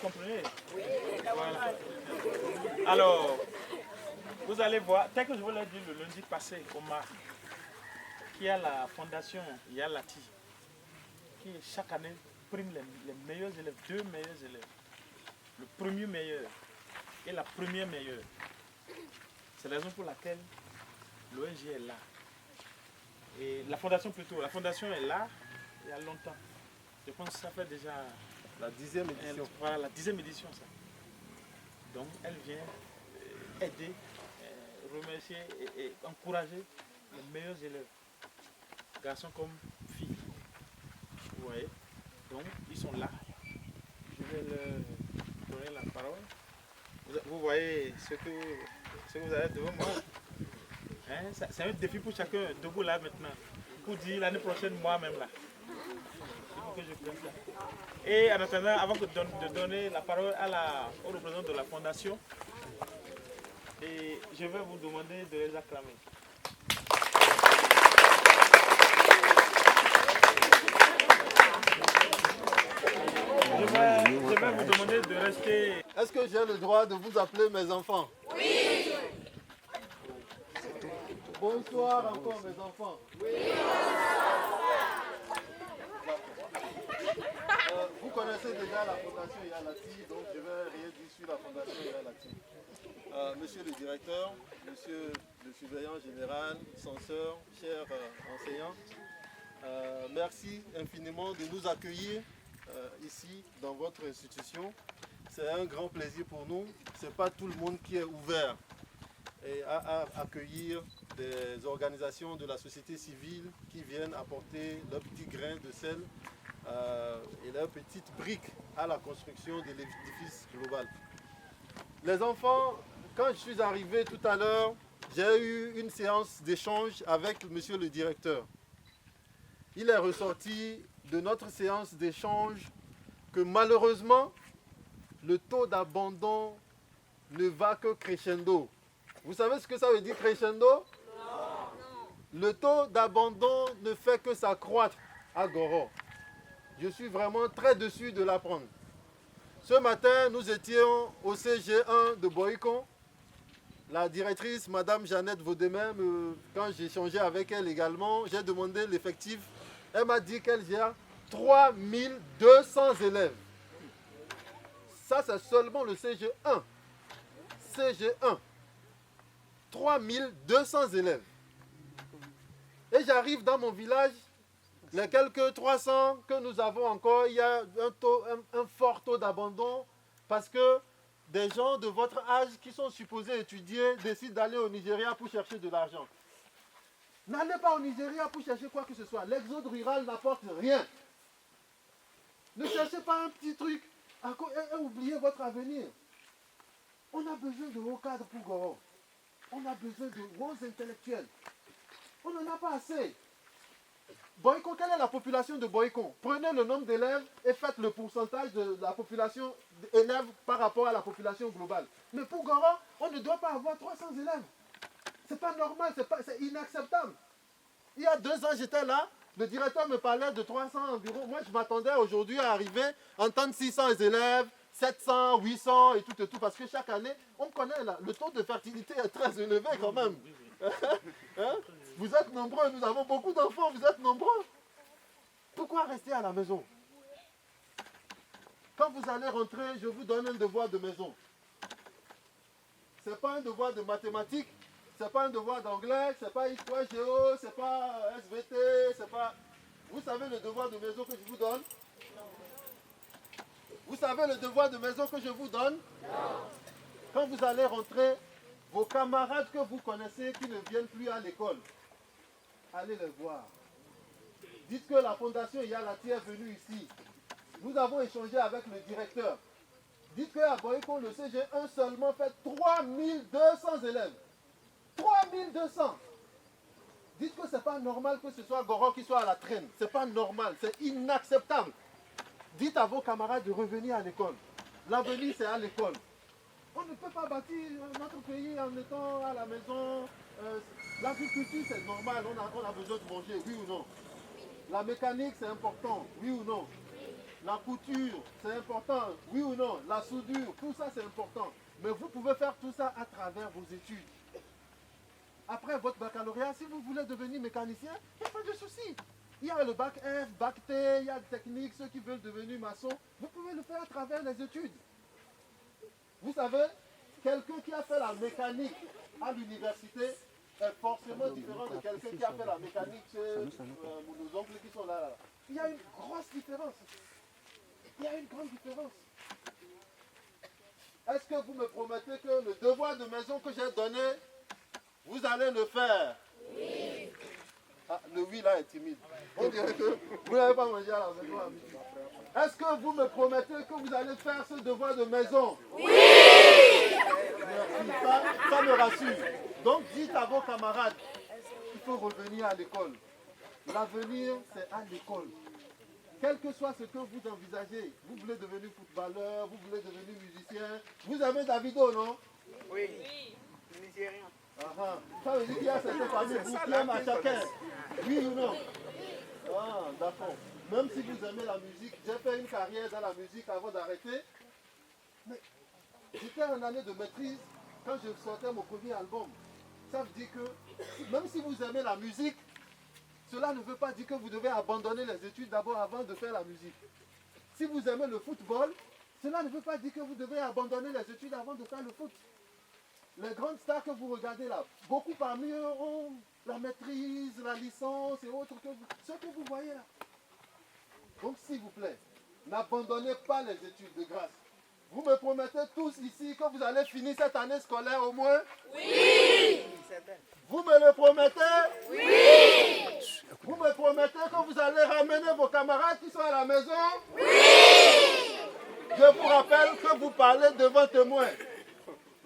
comprenez? Voilà. Alors, vous allez voir, tel que je vous l'ai dit le lundi passé au MAR, qu'il y a la fondation Yalati, qui chaque année prime les meilleurs élèves, 2 meilleurs élèves. Le premier meilleur et la première meilleure. C'est la raison pour laquelle l'ONG est là. Et la fondation plutôt, la fondation est là il y a longtemps. Je pense que ça fait déjà la 10e édition. Voilà, la 10e édition ça. Donc elle vient aider, remercier et encourager les meilleurs élèves, garçons comme filles. Vous voyez? Donc ils sont là. Je vais leur donner la parole. Vous voyez ce que vous avez devant moi. Hein? C'est un défi pour chacun debout là maintenant. Pour dire l'année prochaine moi-même là. Il faut que je prenne ça. Et en attendant, avant de donner la parole au représentant de la fondation, et je vais vous demander de les acclamer. Je vais vous demander de rester. Est-ce que j'ai le droit de vous appeler mes enfants? Oui. Bonsoir encore mes enfants. Oui. Vous connaissez déjà la fondation Yalati, donc je vais rien dire sur la fondation Yalati. Monsieur le directeur, monsieur le surveillant général, censeur, chers enseignants, merci infiniment de nous accueillir ici dans votre institution. C'est un grand plaisir pour nous. Ce n'est pas tout le monde qui est ouvert à accueillir des organisations de la société civile qui viennent apporter leur petit grain de sel et leur petite brique à la construction de l'édifice global. Les enfants, quand je suis arrivé tout à l'heure, j'ai eu une séance d'échange avec monsieur le directeur. Il est ressorti de notre séance d'échange que malheureusement, le taux d'abandon ne va que crescendo. Vous savez ce que ça veut dire crescendo? Non. Le taux d'abandon ne fait que s'accroître à Goro. Je suis vraiment très déçu de l'apprendre. Ce matin, nous étions au CG1 de Boïcon. La directrice, Madame Jeannette Vaudemem, quand j'ai échangé avec elle également, j'ai demandé l'effectif. Elle m'a dit qu'elle gère 3200 élèves. Ça, c'est seulement le CG1. CG1. 3200 élèves. Et j'arrive dans mon village, les quelques 300 que nous avons encore, il y a un fort taux d'abandon parce que des gens de votre âge qui sont supposés étudier décident d'aller au Nigeria pour chercher de l'argent. N'allez pas au Nigeria pour chercher quoi que ce soit. L'exode rural n'apporte rien. Ne cherchez pas un petit truc et oubliez votre avenir. On a besoin de hauts cadres pour Goro. On a besoin de gros intellectuels. On n'en a pas assez. Boïcon, quelle est la population de Boïcon? Prenez le nombre d'élèves et faites le pourcentage de la population d'élèves par rapport à la population globale. Mais pour Goro, on ne doit pas avoir 300 élèves. C'est pas normal, c'est inacceptable. Il y a 2 ans, j'étais là, le directeur me parlait de 300 environ. Moi, je m'attendais aujourd'hui à arriver, entendre 600 élèves, 700, 800 et tout, parce que chaque année, on connaît là, le taux de fertilité est très élevé quand même. Hein? Vous êtes nombreux, nous avons beaucoup d'enfants, vous êtes nombreux. Pourquoi rester à la maison? Quand vous allez rentrer, je vous donne un devoir de maison. Ce n'est pas un devoir de mathématiques, ce n'est pas un devoir d'anglais, ce n'est pas histoire géo, ce n'est pas SVT, c'est pas... Vous savez le devoir de maison que je vous donne? Vous savez le devoir de maison que je vous donne? Quand vous allez rentrer, vos camarades que vous connaissez qui ne viennent plus à l'école, allez les voir. Dites que la fondation Yalati est venue ici. Nous avons échangé avec le directeur. Dites qu'à Boïcon, le CG1 seulement fait 3200 élèves. 3200. Dites que ce n'est pas normal que ce soit Goro qui soit à la traîne. Ce n'est pas normal, c'est inacceptable. Dites à vos camarades de revenir à l'école. L'avenir, c'est à l'école. On ne peut pas bâtir notre pays en étant à la maison. L'agriculture, c'est normal, on a besoin de manger, oui ou non? La mécanique, c'est important, oui ou non? la couture, c'est important, oui ou non, la soudure, tout ça c'est important. Mais vous pouvez faire tout ça à travers vos études. Après votre baccalauréat, si vous voulez devenir mécanicien, il n'y a pas de souci. Il y a le bac F, bac T, il y a des techniques, ceux qui veulent devenir maçon, vous pouvez le faire à travers les études. Vous savez, quelqu'un qui a fait la mécanique à l'université est forcément différent de quelqu'un qui a fait la mécanique chez nos oncles qui sont là. Il y a une grosse différence. Il y a une grande différence. Est-ce que vous me promettez que le devoir de maison que j'ai donné, vous allez le faire? Oui. Ah, le oui là est timide. On dirait que vous n'avez pas mangé à la maison à midi. Est-ce que vous me promettez que vous allez faire ce devoir de maison? Oui. Merci, ça me rassure. Donc dites à vos camarades, il faut revenir à l'école. L'avenir, c'est à l'école. Quel que soit ce que vous envisagez, vous voulez devenir footballeur, vous voulez devenir musicien, vous aimez Davido, non? Oui. Nigérien. Ça veut dire qu'il y a certaines familles qui aiment à chacun. Oui ou non? Ah, d'accord. Même si vous aimez la musique, j'ai fait une carrière dans la musique avant d'arrêter. Mais j'étais en année de maîtrise quand je sortais mon premier album. Ça veut dire que même si vous aimez la musique, cela ne veut pas dire que vous devez abandonner les études d'abord avant de faire la musique. Si vous aimez le football, cela ne veut pas dire que vous devez abandonner les études avant de faire le foot. Les grandes stars que vous regardez là, beaucoup parmi eux ont la maîtrise, la licence et autres que ce que vous voyez là. Donc s'il vous plaît, n'abandonnez pas les études de grâce. Vous me promettez tous ici que vous allez finir cette année scolaire au moins? Oui! Vous me le promettez? Oui! Vous me promettez que vous allez ramener vos camarades qui sont à la maison? Oui! Je vous rappelle que vous parlez devant témoins.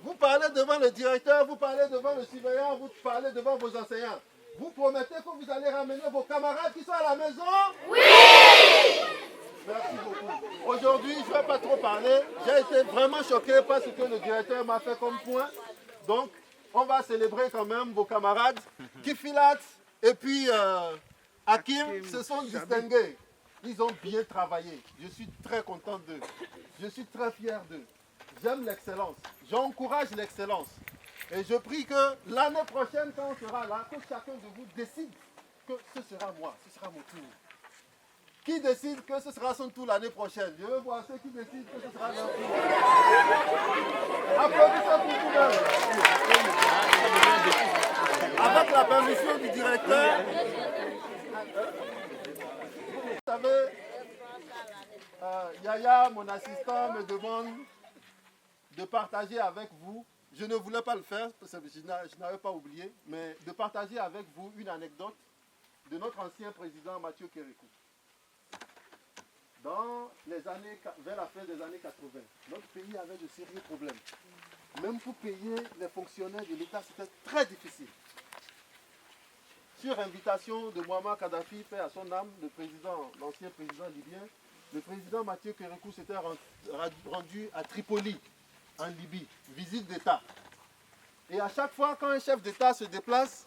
Vous parlez devant le directeur, vous parlez devant le surveillant, vous parlez devant vos enseignants. Vous promettez que vous allez ramener vos camarades qui sont à la maison? Oui! Merci beaucoup. Aujourd'hui, je ne vais pas trop parler. J'ai été vraiment choqué par ce que le directeur m'a fait comme point. Donc, on va célébrer quand même vos camarades. Kifilat et puis Hakim se sont distingués. Ils ont bien travaillé. Je suis très content d'eux. Je suis très fier d'eux. J'aime l'excellence. J'encourage l'excellence. Et je prie que l'année prochaine, quand on sera là, que chacun de vous décide que ce sera moi, ce sera mon tour. Qui décide que ce sera son tour l'année prochaine? Je veux voir ceux qui décident que ce sera leur tour. Applaudissez pour vous-même. Avec la permission du directeur, vous savez, Yaya, mon assistant, me demande de partager avec vous, je ne voulais pas le faire, parce que je n'avais pas oublié, mais de partager avec vous une anecdote de notre ancien président Mathieu Kérékou. Vers la fin des années 80, notre pays avait de sérieux problèmes. Même pour payer les fonctionnaires de l'État, c'était très difficile. Sur invitation de Muammar Kadhafi, paix à son âme, l'ancien président libyen, le président Mathieu Kérékou s'était rendu à Tripoli, en Libye, visite d'État. Et à chaque fois, quand un chef d'État se déplace,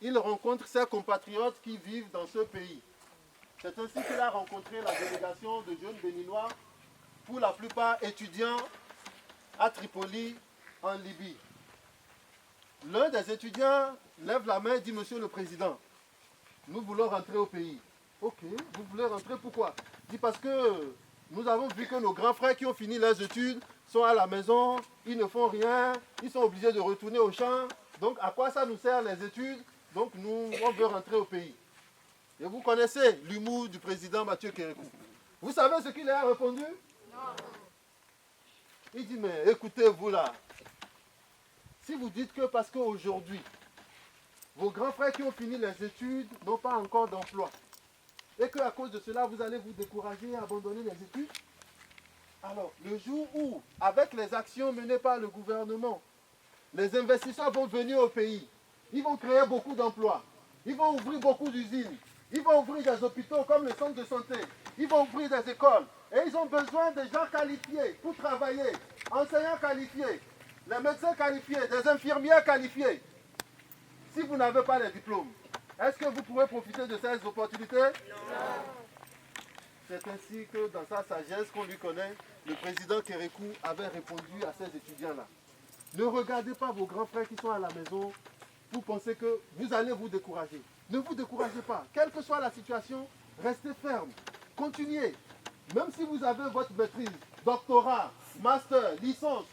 il rencontre ses compatriotes qui vivent dans ce pays. C'est ainsi qu'il a rencontré la délégation de jeunes béninois, pour la plupart étudiants à Tripoli, en Libye. L'un des étudiants lève la main et dit: Monsieur le Président, nous voulons rentrer au pays. Ok, vous voulez rentrer, pourquoi? Il dit: parce que nous avons vu que nos grands frères qui ont fini leurs études sont à la maison, ils ne font rien, ils sont obligés de retourner au champ. Donc à quoi ça nous sert les études? Donc nous, on veut rentrer au pays. Et vous connaissez l'humour du président Mathieu Kérékou. Vous savez ce qu'il a répondu? Non. Il dit: mais écoutez-vous là, si vous dites que parce qu'aujourd'hui, vos grands frères qui ont fini les études n'ont pas encore d'emploi, et qu'à cause de cela, vous allez vous décourager et abandonner les études, alors le jour où, avec les actions menées par le gouvernement, les investisseurs vont venir au pays, ils vont créer beaucoup d'emplois, ils vont ouvrir beaucoup d'usines, ils vont ouvrir des hôpitaux comme le centre de santé, ils vont ouvrir des écoles, et ils ont besoin de gens qualifiés pour travailler, enseignants qualifiés, les médecins qualifiés, des infirmières qualifiées. Si vous n'avez pas les diplômes, est-ce que vous pourrez profiter de ces opportunités? Non. C'est ainsi que dans sa sagesse qu'on lui connaît, le président Kérékou avait répondu à ces étudiants-là. Ne regardez pas vos grands frères qui sont à la maison pour penser que vous allez vous décourager. Ne vous découragez pas. Quelle que soit la situation, restez ferme. Continuez. Même si vous avez votre maîtrise, doctorat, master, licence,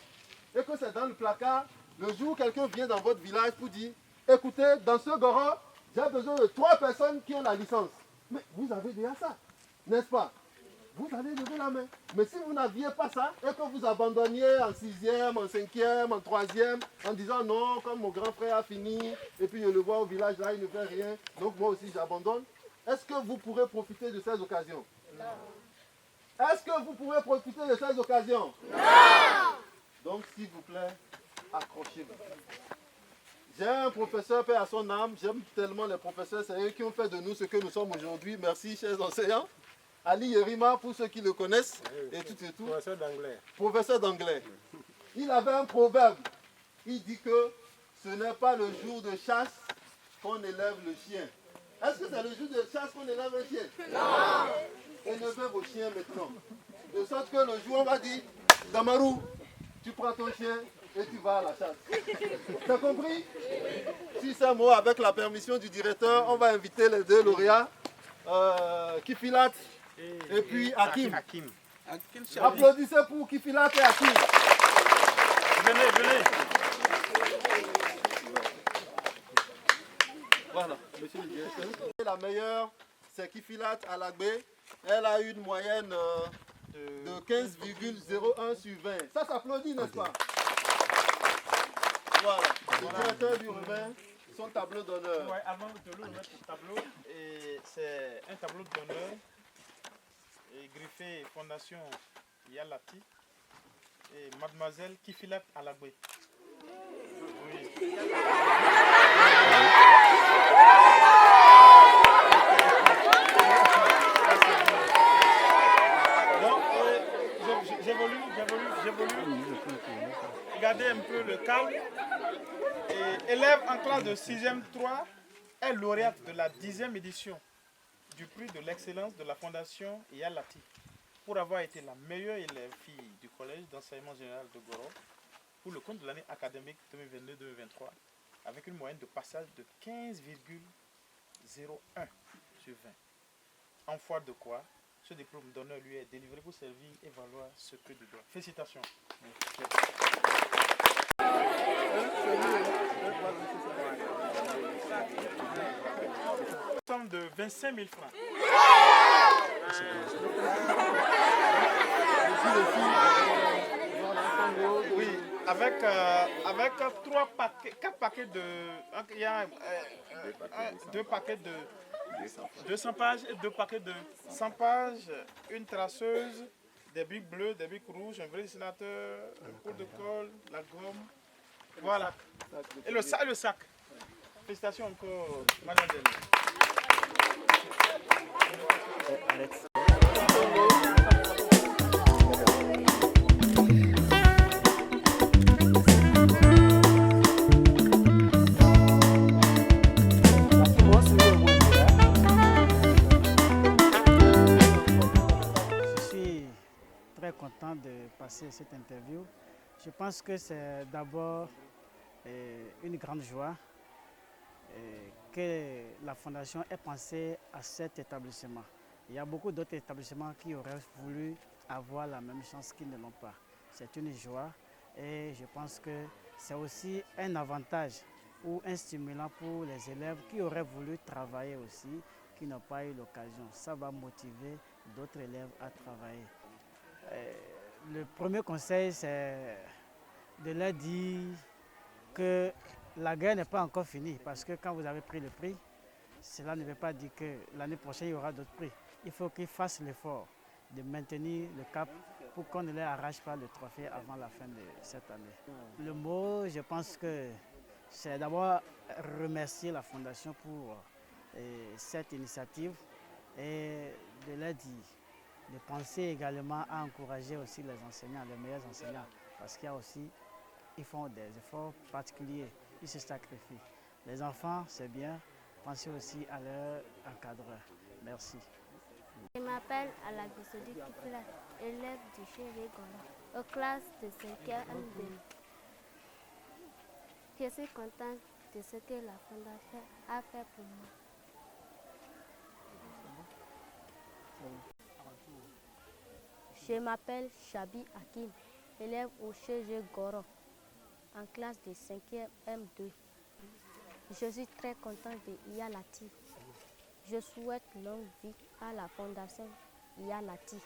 et que c'est dans le placard, le jour où quelqu'un vient dans votre village pour dire, écoutez, dans ce Goro, j'ai besoin de 3 personnes qui ont la licence. Mais vous avez déjà ça, n'est-ce pas? Vous allez lever la main. Mais si vous n'aviez pas ça, et que vous abandonniez en 6e, en 5e, en 3e, en disant non, comme mon grand frère a fini, et puis je le vois au village là, il ne fait rien, donc moi aussi j'abandonne, est-ce que vous pourrez profiter de ces occasions? Non. Est-ce que vous pourrez profiter de ces occasions? Non. Donc s'il vous plaît, accrochez-vous. J'ai un professeur, paix à son âme, j'aime tellement les professeurs, c'est eux qui ont fait de nous ce que nous sommes aujourd'hui. Merci, chers enseignants. Ali Yerima, pour ceux qui le connaissent, et tout et tout. Professeur d'anglais. Professeur d'anglais. Il avait un proverbe. Il dit que ce n'est pas le jour de chasse qu'on élève le chien. Est-ce que c'est le jour de chasse qu'on élève un chien? Non. Élevez vos chiens maintenant. De sorte que le jour, on va dire, Damarou, tu prends ton chien et tu vas à la chasse. T'as compris? Si c'est moi, avec la permission du directeur, on va inviter les 2 lauréats, Kifilat et puis Hakim. Applaudissez pour Kifilat et Hakim. Venez, venez. Voilà, monsieur le directeur. La meilleure, c'est Kifilat Alagbé. Elle a une moyenne de 15,01 sur 20. Ça s'applaudit, n'est-ce pas? Voilà, le directeur lui remet son tableau d'honneur. Ouais, avant de lui remettre le tableau, c'est un tableau d'honneur griffé Fondation Yalati et Mademoiselle Kifilat Alagbe. Oui. Donc, j'ai voulu garder un peu le calme. Et élève en classe de 6e 3 est lauréate de la 10e édition du prix de l'excellence de la Fondation Yalati pour avoir été la meilleure élève fille du collège d'enseignement général de Goro pour le compte de l'année académique 2022-2023 avec une moyenne de passage de 15,01 sur 20. En foi de quoi, ce diplôme d'honneur lui est délivré pour servir et valoir ce que de droit. Félicitations. Une somme de 25 000 francs. Oui, avec 4 paquets de... Il y a 2 paquets de 200 pages et 2 paquets de 100 pages, une traceuse, des bics bleus, des bics rouges, un vrai dessinateur, un pot de colle, la gomme. Voilà. Et le sac. Félicitations encore, mademoiselle. Je suis très content de passer cette interview. Je pense que c'est d'abord une grande joie que la Fondation ait pensé à cet établissement. Il y a beaucoup d'autres établissements qui auraient voulu avoir la même chance qu'ils ne l'ont pas. C'est une joie et je pense que c'est aussi un avantage ou un stimulant pour les élèves qui auraient voulu travailler aussi, qui n'ont pas eu l'occasion. Ça va motiver d'autres élèves à travailler. Le premier conseil, c'est de leur dire que la guerre n'est pas encore finie, parce que quand vous avez pris le prix, cela ne veut pas dire que l'année prochaine, il y aura d'autres prix. Il faut qu'ils fassent l'effort de maintenir le cap pour qu'on ne leur arrache pas le trophée avant la fin de cette année. Le mot, je pense que c'est d'abord remercier la Fondation pour cette initiative et de leur dire de penser également à encourager aussi les enseignants, les meilleurs enseignants, parce qu'il y a aussi, ils font des efforts particuliers, ils se sacrifient. Les enfants, c'est bien, pensez aussi à leur encadreur. Merci. Je m'appelle Alabisodi Kifla, élève du Chéri Gora, aux classes de 5e M2. Je suis contente de ce que la Fondation a fait pour moi. Je m'appelle Chabi Hakim, élève au Chéri Gora, en classe de 5e M2. Je suis très contente de Yalati. Je souhaite longue vie à la Fondation Yalati.